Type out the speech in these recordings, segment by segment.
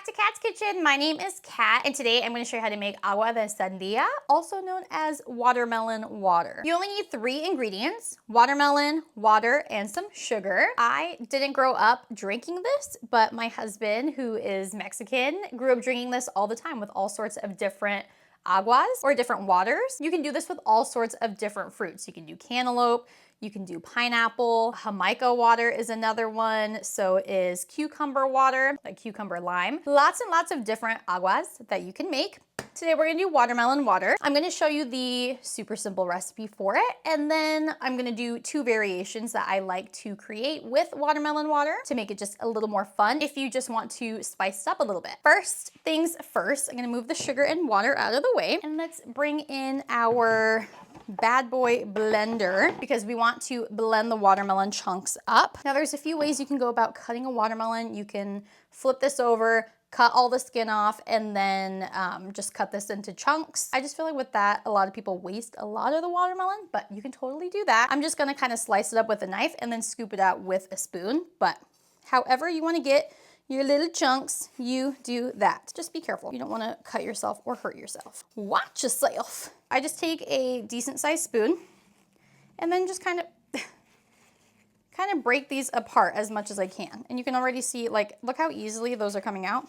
back to Kat's Kitchen. My name is Kat, and today I'm going to show you how to make agua de sandia, also known as watermelon water. You only need 3 ingredients: watermelon, water, and some sugar. I didn't grow up drinking this, but my husband, who is Mexican, grew up drinking this all the time with all sorts of different aguas or different waters. You can do this with all sorts of different fruits. You can do cantaloupe, you can do pineapple, Jamaica water is another one, so is cucumber water, like cucumber lime. Lots and lots of different aguas that you can make. Today we're gonna do watermelon water. I'm gonna show you the super simple recipe for it, and then I'm gonna do 2 variations that I like to create with watermelon water to make it just a little more fun if you just want to spice it up a little bit. First things first, I'm gonna move the sugar and water out of the way, and let's bring in our bad boy blender because we want to blend the watermelon chunks up. Now there's a few ways you can go about cutting a watermelon. You can flip this over, cut all the skin off, and then just cut this into chunks. I just feel like with that, a lot of people waste a lot of the watermelon, but you can totally do that. I'm just gonna kind of slice it up with a knife and then scoop it out with a spoon, but however you wanna get your little chunks, you do that. Just be careful. You don't wanna cut yourself or hurt yourself. Watch yourself. I just take a decent sized spoon and then just kind of break these apart as much as I can. And you can already see, like, look how easily those are coming out.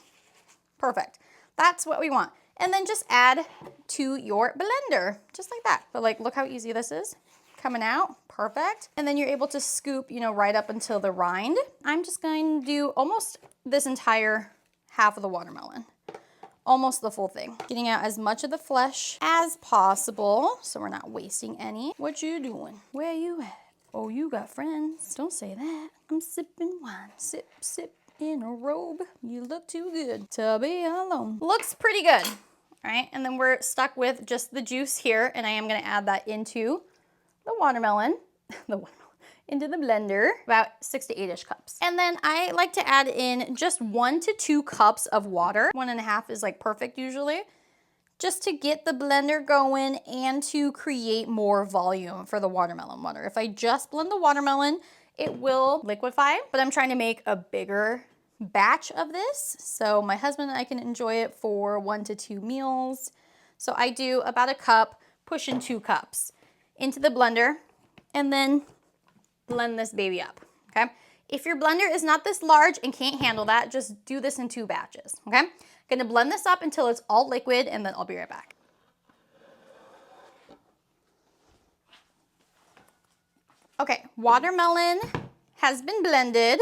Perfect. That's what we want. And then just add to your blender, just like that. But like, look how easy this is coming out. Perfect. And then you're able to scoop, you know, right up until the rind. I'm just going to do almost this entire half of the watermelon. Almost the full thing. Getting out as much of the flesh as possible so we're not wasting any. What you doing? Where you at? Oh, you got friends. Don't say that. I'm sipping wine. Sip, sip in a robe. You look too good to be alone. Looks pretty good. All right, and then we're stuck with just the juice here, and I am gonna add that into the watermelon, into the blender, about 6 to 8-ish cups. And then I like to add in just 1 to 2 cups of water. 1.5 is like perfect usually, just to get the blender going and to create more volume for the watermelon water. If I just blend the watermelon, it will liquefy, but I'm trying to make a bigger batch of this so my husband and I can enjoy it for 1 to 2 meals. So I do about a cup, pushing 2 cups into the blender, and then blend this baby up, okay? If your blender is not this large and can't handle that, just do this in 2 batches, okay? Gonna blend this up until it's all liquid, and then I'll be right back. Okay, watermelon has been blended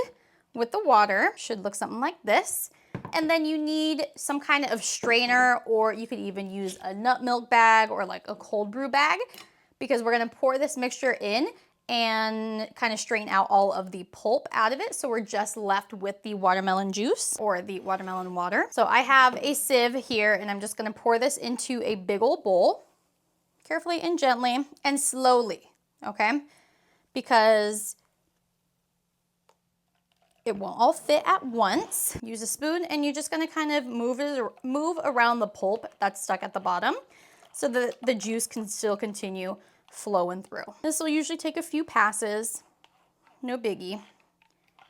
with the water. Should look something like this. And then you need some kind of strainer, or you could even use a nut milk bag or like a cold brew bag, because we're gonna pour this mixture in and kind of strain out all of the pulp out of it. So we're just left with the watermelon juice or the watermelon water. So I have a sieve here, and I'm just gonna pour this into a big old bowl, carefully and gently and slowly, okay? Because it won't all fit at once. Use a spoon, and you're just gonna kind of move around the pulp that's stuck at the bottom so that the juice can still continue flowing through. This will usually take a few passes, no biggie.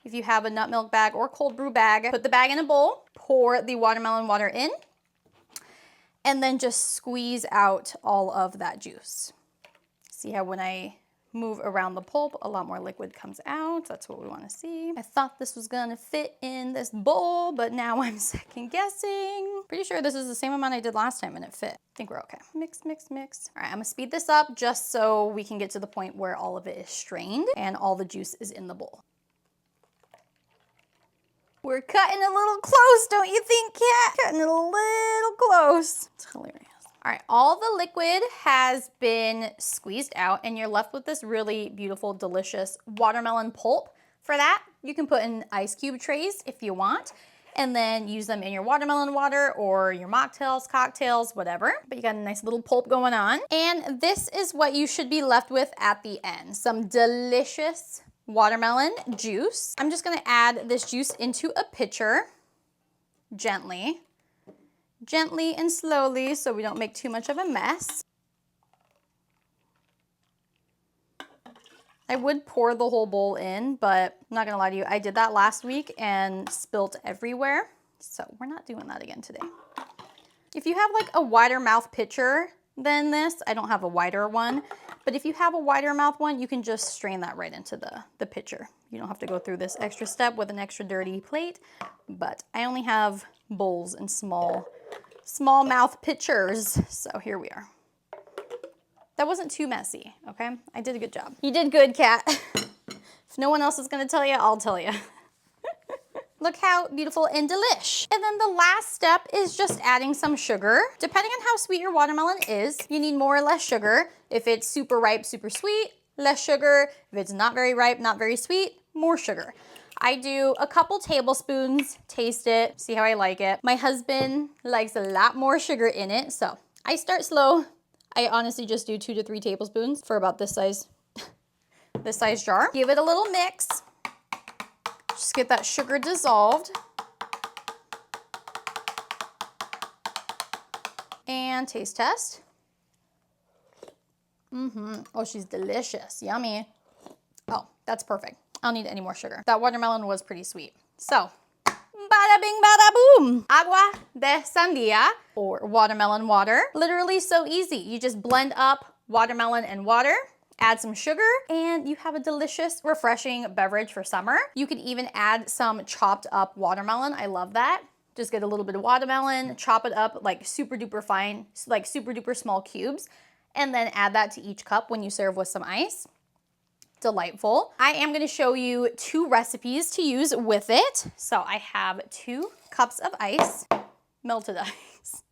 If you have a nut milk bag or cold brew bag, put the bag in a bowl, pour the watermelon water in, and then just squeeze out all of that juice. See how when I move around the pulp, a lot more liquid comes out. That's what we want to see. I thought this was gonna fit in this bowl, but now I'm second guessing. Pretty sure this is the same amount I did last time and it fit. I think we're okay. Mix, mix, mix. All right, I'm gonna speed this up just so we can get to the point where all of it is strained and all the juice is in the bowl. We're cutting a little close, don't you think, Kat? Cutting it a little close. It's hilarious. All right, all the liquid has been squeezed out, and you're left with this really beautiful, delicious watermelon pulp. For that, you can put in ice cube trays if you want, and then use them in your watermelon water or your mocktails, cocktails, whatever. But you got a nice little pulp going on. And this is what you should be left with at the end. Some delicious watermelon juice. I'm just gonna add this juice into a pitcher, gently and slowly so we don't make too much of a mess. I would pour the whole bowl in, but I'm not gonna lie to you, I did that last week and spilt everywhere. So we're not doing that again today. If you have like a wider mouth pitcher than this, I don't have a wider one, but if you have a wider mouth one, you can just strain that right into the pitcher. You don't have to go through this extra step with an extra dirty plate, but I only have bowls and small mouth pitchers. So here we are. That wasn't too messy, okay? I did a good job. You did good, Kat. If no one else is gonna tell you, I'll tell you. Look how beautiful and delish. And then the last step is just adding some sugar. Depending on how sweet your watermelon is, you need more or less sugar. If it's super ripe, super sweet, less sugar. If it's not very ripe, not very sweet, more sugar. I do a couple tablespoons, taste it, see how I like it. My husband likes a lot more sugar in it, so I start slow. I honestly just do 2 to 3 tablespoons for about this size jar. Give it a little mix. Just get that sugar dissolved. And taste test. Oh, she's delicious. Yummy. Oh, that's perfect. I don't need any more sugar. That watermelon was pretty sweet. So, bada bing, bada boom. Agua de Sandia, or watermelon water. Literally so easy. You just blend up watermelon and water, add some sugar, and you have a delicious, refreshing beverage for summer. You could even add some chopped up watermelon. I love that. Just get a little bit of watermelon, chop it up like super duper fine, like super duper small cubes, and then add that to each cup when you serve with some ice. Delightful. I am gonna show you 2 recipes to use with it. So I have 2 cups of ice, melted ice.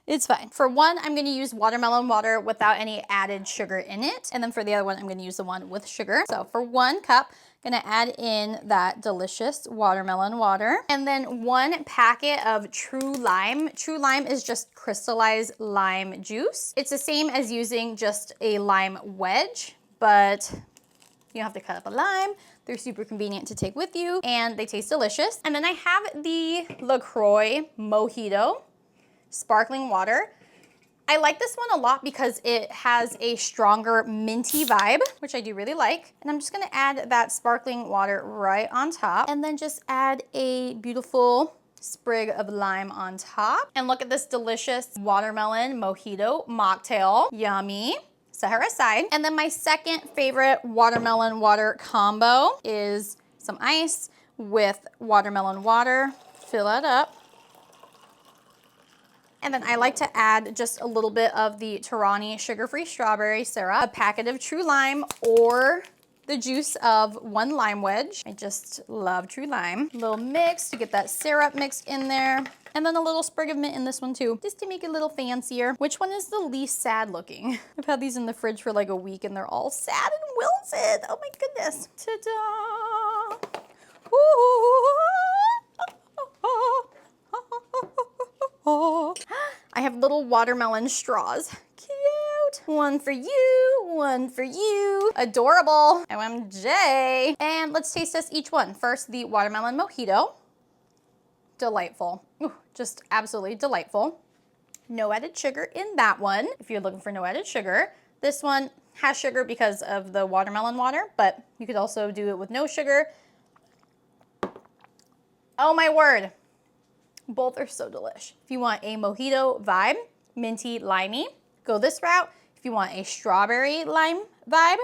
It's fine. For one, I'm gonna use watermelon water without any added sugar in it. And then for the other one, I'm gonna use the one with sugar. So for 1 cup, I'm gonna add in that delicious watermelon water. And then 1 packet of true lime. True lime is just crystallized lime juice. It's the same as using just a lime wedge, but you don't have to cut up a lime. They're super convenient to take with you, and they taste delicious. And then I have the LaCroix Mojito sparkling water. I like this one a lot because it has a stronger minty vibe, which I do really like. And I'm just gonna add that sparkling water right on top, and then just add a beautiful sprig of lime on top. And look at this delicious watermelon mojito mocktail. Yummy. Set her aside. And then my second favorite watermelon water combo is some ice with watermelon water. Fill that up. And then I like to add just a little bit of the Torani sugar-free strawberry syrup, a packet of true lime, or the juice of 1 lime wedge. I just love true lime. A little mix to get that syrup mixed in there. And then a little sprig of mint in this one too, just to make it a little fancier. Which one is the least sad looking? I've had these in the fridge for like a week and they're all sad and wilted. Oh my goodness. Ta-da! I have little watermelon straws. Cute. 1 for you, 1 for you. Adorable. OMJ. And let's taste test each one. First, the watermelon mojito. Delightful. Ooh, just absolutely delightful. No added sugar in that one, if you're looking for no added sugar. This one has sugar because of the watermelon water, but you could also do it with no sugar. Oh my word. Both are so delish. If you want a mojito vibe, minty, limey, go this route. If you want a strawberry lime vibe,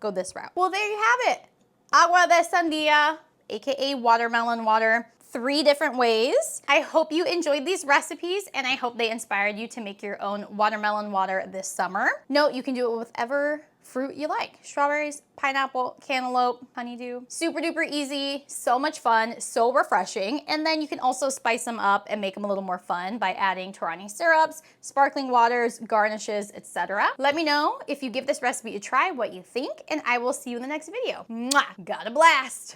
go this route. Well, there you have it. Agua de Sandia, aka watermelon water. 3 different ways. I hope you enjoyed these recipes and I hope they inspired you to make your own watermelon water this summer. Note, you can do it with whatever fruit you like. Strawberries, pineapple, cantaloupe, honeydew. Super duper easy, so much fun, so refreshing. And then you can also spice them up and make them a little more fun by adding Torani syrups, sparkling waters, garnishes, etc. Let me know if you give this recipe a try, what you think, and I will see you in the next video. Mwah! Got a blast!